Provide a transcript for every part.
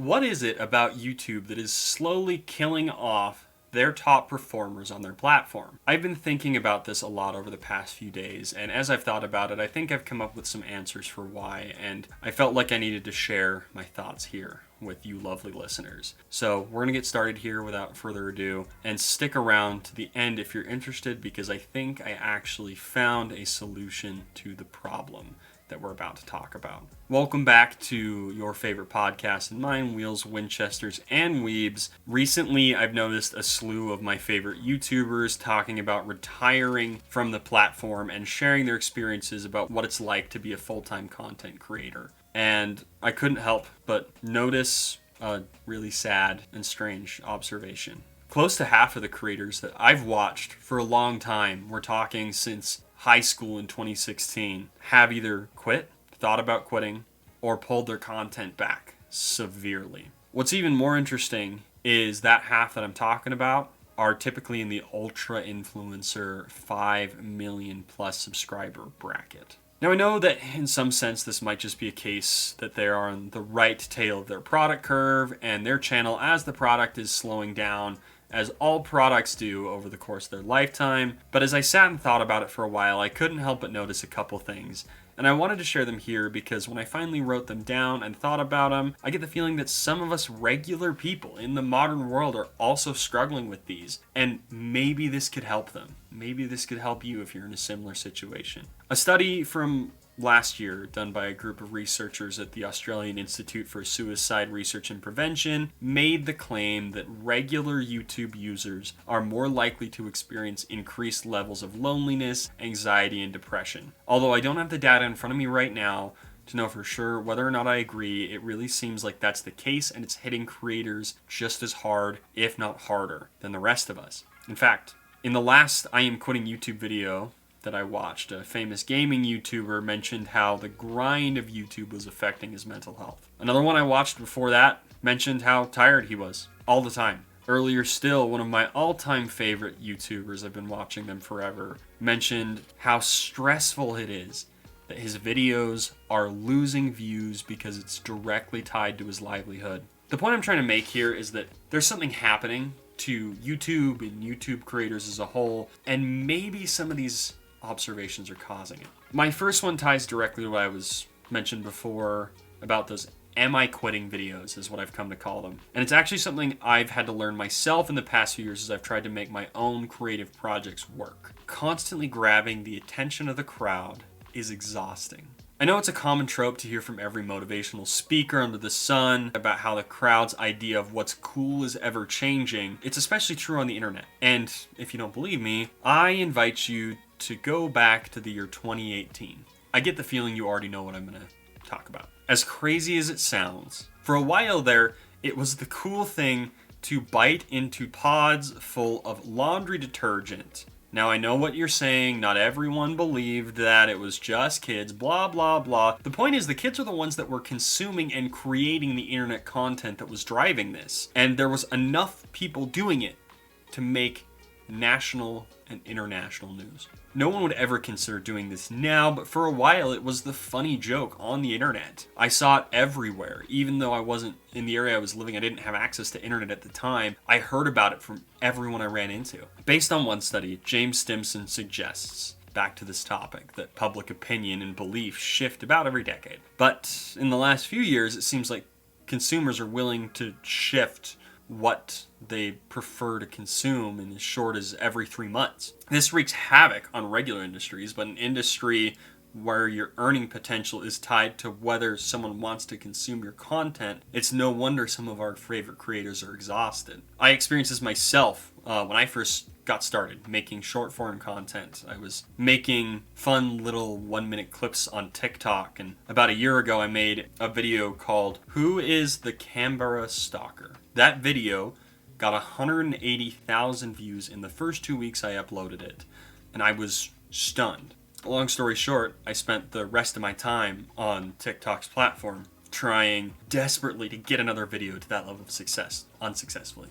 What is it about YouTube that is slowly killing off their top performers on their platform? I've been thinking about this a lot over the past few days, and as I've thought about it, I think I've come up with some answers for why, and I felt like I needed to share my thoughts here with you lovely listeners. So we're going to get started here without further ado, and stick around to the end if you're interested, because I think I actually found a solution to the problem that we're about to talk about. Welcome back to your favorite podcast and mine, Wheels, Winchesters, and Weebs. Recently, I've noticed a slew of my favorite YouTubers talking about retiring from the platform and sharing their experiences about what it's like to be a full-time content creator. And I couldn't help but notice a really sad and strange observation. Close to half of the creators that I've watched for a long time, we're talking since high school in 2016, have either quit, thought about quitting, or pulled their content back severely. What's even more interesting is that half that I'm talking about are typically in the ultra influencer 5 million plus subscriber bracket. Now, I know that in some sense this might just be a case that they are on the right tail of their product curve and their channel as the product is slowing down, as all products do over the course of their lifetime. But as I sat and thought about it for a while, I couldn't help but notice a couple things. And I wanted to share them here because when I finally wrote them down and thought about them, I get the feeling that some of us regular people in the modern world are also struggling with these. And maybe this could help them. Maybe this could help you if you're in a similar situation. A study from last year, done by a group of researchers at the Australian Institute for Suicide Research and Prevention, made the claim that regular YouTube users are more likely to experience increased levels of loneliness, anxiety, and depression. Although I don't have the data in front of me right now to know for sure whether or not I agree, it really seems like that's the case, and it's hitting creators just as hard, if not harder, than the rest of us. In fact, in the last I Am Quitting YouTube video that I watched, a famous gaming YouTuber mentioned how the grind of YouTube was affecting his mental health. Another one I watched before that mentioned how tired he was all the time. Earlier still, one of my all-time favorite YouTubers, I've been watching them forever, mentioned how stressful it is that his videos are losing views because it's directly tied to his livelihood. The point I'm trying to make here is that there's something happening to YouTube and YouTube creators as a whole, and maybe some of these observations are causing it. My first one ties directly to what I was mentioned before about those "am I quitting" videos, is what I've come to call them. And it's actually something I've had to learn myself in the past few years as I've tried to make my own creative projects work. Constantly grabbing the attention of the crowd is exhausting. I know it's a common trope to hear from every motivational speaker under the sun about how the crowd's idea of what's cool is ever changing. It's especially true on the internet. And if you don't believe me, I invite you to go back to the year 2018. I get the feeling you already know what I'm going to talk about. As crazy as it sounds, for a while there, it was the cool thing to bite into pods full of laundry detergent. Now, I know what you're saying. Not everyone believed that. It was just kids, blah, blah, blah. The point is, the kids are the ones that were consuming and creating the internet content that was driving this. And there was enough people doing it to make national and international news. No one would ever consider doing this now, but for a while it was the funny joke on the internet. I saw it everywhere. Even though I wasn't in the area I was living, I didn't have access to internet at the time, I heard about it from everyone I ran into. Based on one study, James Stimson suggests, back to this topic, that public opinion and belief shift about every decade. But in the last few years, it seems like consumers are willing to shift what they prefer to consume in as short as every 3 months. This wreaks havoc on regular industries, but an industry where your earning potential is tied to whether someone wants to consume your content, it's no wonder some of our favorite creators are exhausted. I experienced this myself when I first got started making short form content. I was making fun little 1-minute clips on TikTok, and about a year ago I made a video called "Who is the Canberra Stalker?" That video got 180,000 views in the first 2 weeks I uploaded it, and I was stunned. Long story short, I spent the rest of my time on TikTok's platform trying desperately to get another video to that level of success, unsuccessfully.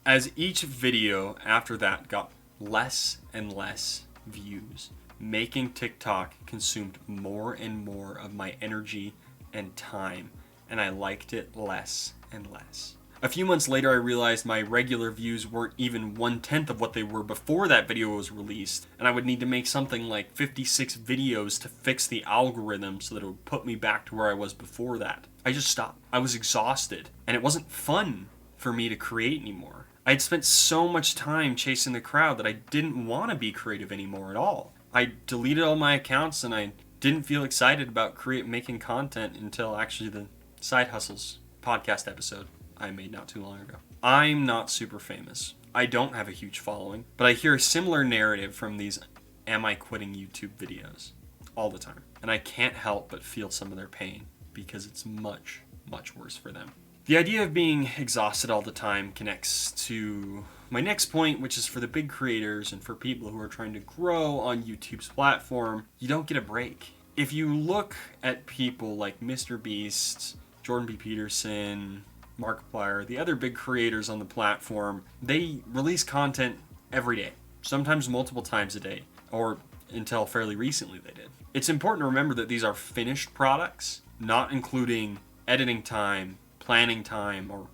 As each video after that got less and less views, making TikTok consumed more and more of my energy and time and I liked it less and less. A few months later, I realized my regular views weren't even 1/10 of what they were before that video was released, and I would need to make something like 56 videos to fix the algorithm so that it would put me back to where I was before that. I just stopped. I was exhausted, and it wasn't fun for me to create anymore. I had spent so much time chasing the crowd that I didn't want to be creative anymore at all. I deleted all my accounts, and I didn't feel excited about making content until actually the Side Hustles podcast episode I made not too long ago. I'm not super famous. I don't have a huge following, but I hear a similar narrative from these "am I quitting YouTube" videos all the time. And I can't help but feel some of their pain because it's much, much worse for them. The idea of being exhausted all the time connects to my next point, which is for the big creators and for people who are trying to grow on YouTube's platform, you don't get a break. If you look at people like Mr. Beast, Jordan B. Peterson, Markiplier, the other big creators on the platform, they release content every day, sometimes multiple times a day, or until fairly recently they did. It's important to remember that these are finished products, not including editing time, planning time, or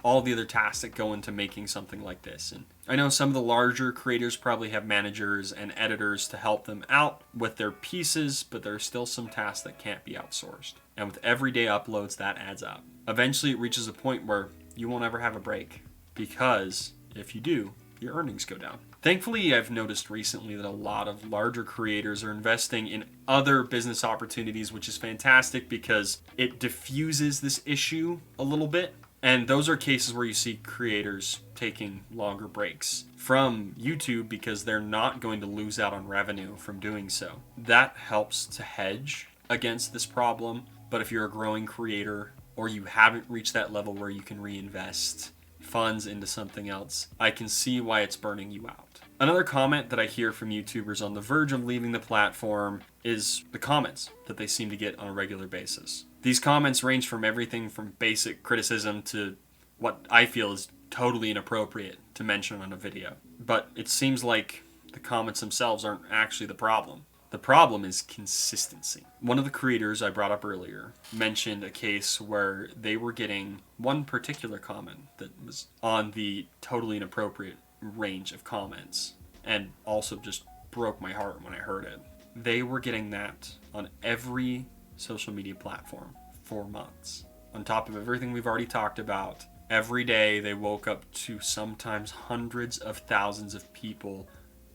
all the other tasks that go into making something like this. And I know some of the larger creators probably have managers and editors to help them out with their pieces, but there are still some tasks that can't be outsourced. And with everyday uploads, that adds up. Eventually, it reaches a point where you won't ever have a break, because if you do, your earnings go down. Thankfully, I've noticed recently that a lot of larger creators are investing in other business opportunities, which is fantastic because it diffuses this issue a little bit. And those are cases where you see creators taking longer breaks from YouTube because they're not going to lose out on revenue from doing so. That helps to hedge against this problem. But if you're a growing creator or you haven't reached that level where you can reinvest funds into something else, I can see why it's burning you out. Another comment that I hear from YouTubers on the verge of leaving the platform is the comments that they seem to get on a regular basis. These comments range from everything from basic criticism to what I feel is totally inappropriate to mention on a video. But it seems like the comments themselves aren't actually the problem. The problem is consistency. One of the creators I brought up earlier mentioned a case where they were getting one particular comment that was on the totally inappropriate range of comments, and also just broke my heart when I heard it. They were getting that on every social media platform for months. On top of everything we've already talked about, every day they woke up to sometimes hundreds of thousands of people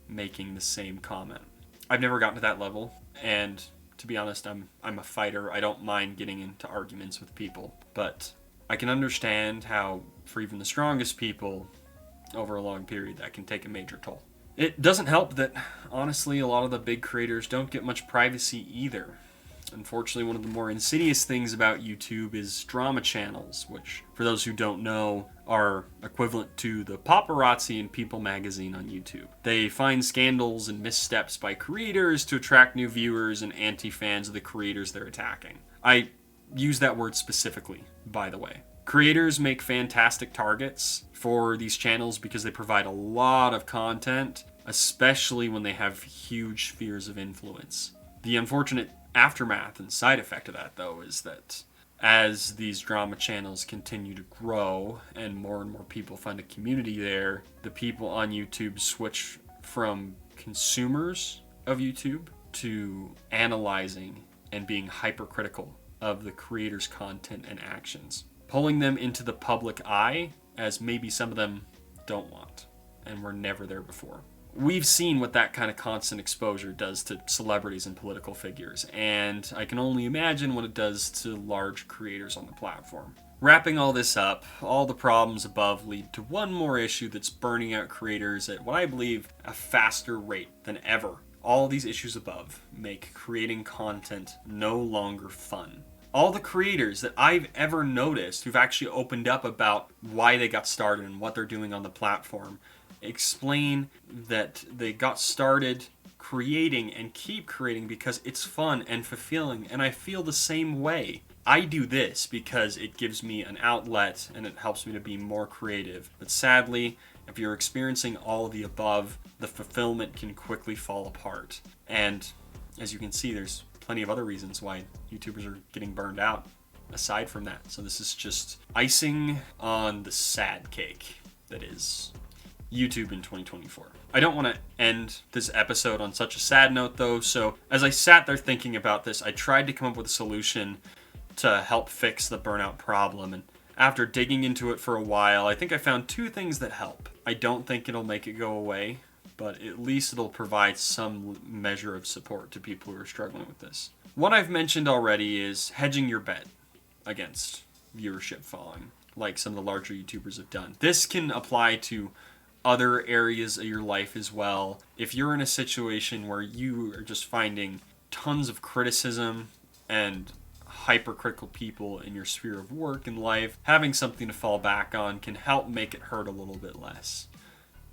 making the same comment. I've never gotten to that level, and to be honest, I'm a fighter. I don't mind getting into arguments with people, but I can understand how for even the strongest people over a long period that can take a major toll. It doesn't help that, honestly, a lot of the big creators don't get much privacy either. Unfortunately, one of the more insidious things about YouTube is drama channels, which, for those who don't know, are equivalent to the paparazzi in People magazine on YouTube. They find scandals and missteps by creators to attract new viewers and anti-fans of the creators they're attacking. I use that word specifically, by the way. Creators make fantastic targets for these channels because they provide a lot of content, especially when they have huge spheres of influence. The unfortunate aftermath and side effect of that, though, is that as these drama channels continue to grow and more people find a community there, the people on YouTube switch from consumers of YouTube to analyzing and being hypercritical of the creators' content and actions, pulling them into the public eye as maybe some of them don't want and were never there before. We've seen what that kind of constant exposure does to celebrities and political figures, and I can only imagine what it does to large creators on the platform. Wrapping all this up, all the problems above lead to one more issue that's burning out creators at what I believe a faster rate than ever. All these issues above make creating content no longer fun. All the creators that I've ever noticed who've actually opened up about why they got started and what they're doing on the platform explain that they got started creating and keep creating because it's fun and fulfilling, and I feel the same way. I do this because it gives me an outlet and it helps me to be more creative. But sadly, if you're experiencing all of the above, the fulfillment can quickly fall apart. And as you can see, there's plenty of other reasons why YouTubers are getting burned out. aside from that. So this is just icing on the sad cake that is YouTube in 2024. I don't want to end this episode on such a sad note though, so as I sat there thinking about this, I tried to come up with a solution to help fix the burnout problem, and after digging into it for a while, I think I found 2 things that help. I don't think it'll make it go away, but at least it'll provide some measure of support to people who are struggling with this. One I've mentioned already is hedging your bet against viewership falling, like some of the larger YouTubers have done. This can apply to other areas of your life as well. If you're in a situation where you are just finding tons of criticism and hypercritical people in your sphere of work and life, having something to fall back on can help make it hurt a little bit less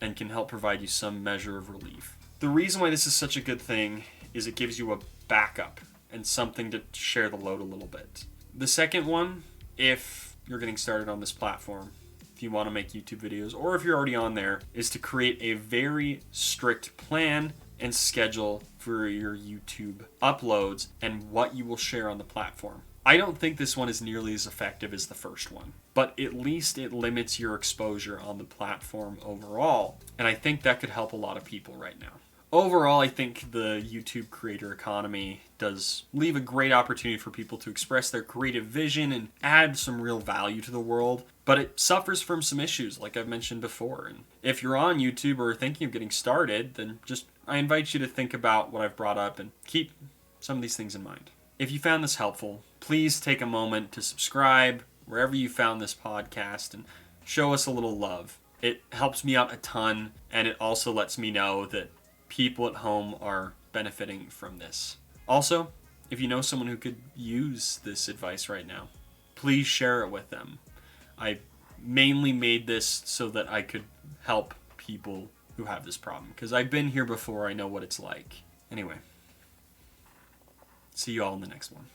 and can help provide you some measure of relief. The reason why this is such a good thing is it gives you a backup and something to share the load a little bit. The second one, if you're getting started on this platform, if you want to make YouTube videos, or if you're already on there, is to create a very strict plan and schedule for your YouTube uploads and what you will share on the platform. I don't think this one is nearly as effective as the first one, but at least it limits your exposure on the platform overall, and I think that could help a lot of people right now. Overall, I think the YouTube creator economy does leave a great opportunity for people to express their creative vision and add some real value to the world, but it suffers from some issues like I've mentioned before. And if you're on YouTube or thinking of getting started, then I invite you to think about what I've brought up and keep some of these things in mind. If you found this helpful, please take a moment to subscribe wherever you found this podcast and show us a little love. It helps me out a ton, and it also lets me know that people at home are benefiting from this. Also, if you know someone who could use this advice right now, please share it with them. I mainly made this so that I could help people who have this problem, because I've been here before. I know what it's like. Anyway, see you all in the next one.